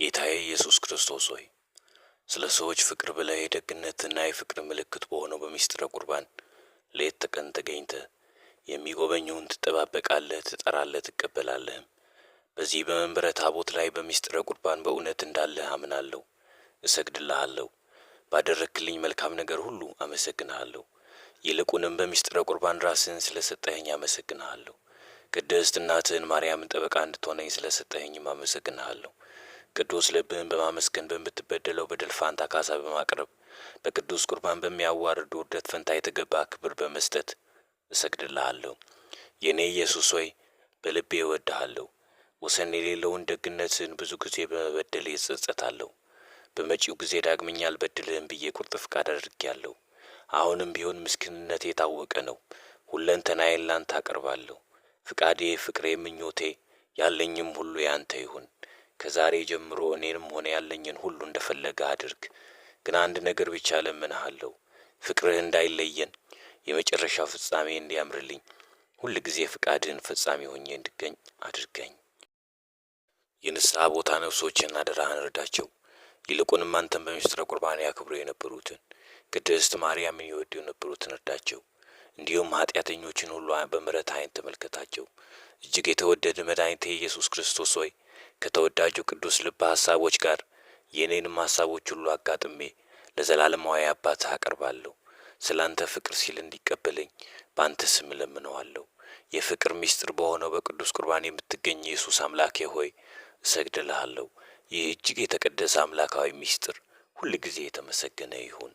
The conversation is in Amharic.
ጌታዬ ኢየሱስ ክርስቶስ ሆይ ስለ ሰዎች ፍቅር ብለህ የደግነትና የፍቅር ምልክት በሆነው በሚስጥረ ቁርባን ሌት ተቀን ተገኝተህ የሚጎበኙን ትጠባበቃለህ፣ ትጠራለህ፣ ትቀበላለህም። በዚህ በመንበረ ታቦት ላይ በሚስጥረ ቁርባን በእውነት እንዳለህ አምናለሁ፣ እሰግድልሃለሁ። ባደረክልኝ መልካም ነገር ሁሉ አመሰግንሃለሁ። ይልቁንም በሚስጥረ ቁርባን ራስህን ስለሰጠኸኝ አመሰግንሃለሁ። ቅድስት እናትህን ማርያምን ጠበቃ እንድትሆነኝ ስለሰጠኸኝም አመሰግንሃለሁ። ቅዱስ ልብህን በማመስገን በምትበደለው በደል ፋንታ ካሳ በማቅረብ በቅዱስ ቁርባን በሚያዋርድ ውርደት ፈንታ የተገባ ክብር በመስጠት እሰግድልሃለሁ። የእኔ ኢየሱስ ሆይ በልቤ እወድሃለሁ። ወሰን የሌለውን ደግነትህን ብዙ ጊዜ በመበደል እጸጸታለሁ። በመጪው ጊዜ ዳግመኛ አልበድልህም ብዬ ቁርጥ ፍቃድ አድርጌያለሁ። አሁንም ቢሆን ምስኪንነቴ የታወቀ ነው። ሁለንተናዬን ላንተ አቀርባለሁ። ፍቃዴ፣ ፍቅሬ፣ ምኞቴ ያለኝም ሁሉ ያንተ ይሁን። ከዛሬ ጀምሮ እኔንም ሆነ ያለኝን ሁሉ እንደፈለገ አድርግ። ግን አንድ ነገር ብቻ እለምንሃለሁ፣ ፍቅርህ እንዳይለየን፣ የመጨረሻው ፍጻሜ እንዲያምርልኝ፣ ሁል ጊዜ ፍቃድህን ፈጻሚ ሆኜ እንድገኝ አድርገኝ። የንስሐ ቦታ ነፍሶችን አደራህን እርዳቸው። ይልቁንም አንተን በሚስጥረ ቁርባን ያክብሩ የነበሩትን ቅድስት ማርያምን ይወዱ የነበሩትን እርዳቸው። እንዲሁም ኃጢአተኞችን ሁሉ በምሕረት ዓይን ተመልከታቸው። እጅግ የተወደደ መድኃኒቴ ኢየሱስ ክርስቶስ ሆይ ከተወዳጁ ቅዱስ ልብ ሐሳቦች ጋር የእኔንም ሐሳቦች ሁሉ አጋጥሜ ለዘላለማዊ አባትህ አቀርባለሁ። ስለ አንተ ፍቅር ሲል እንዲቀበለኝ በአንተ ስም እለምነዋለሁ። የፍቅር ምስጢር በሆነው በቅዱስ ቁርባን የምትገኝ ኢየሱስ አምላኬ ሆይ እሰግድልሃለሁ። ይህ እጅግ የተቀደሰ አምላካዊ ምስጢር ሁል ጊዜ የተመሰገነ ይሁን።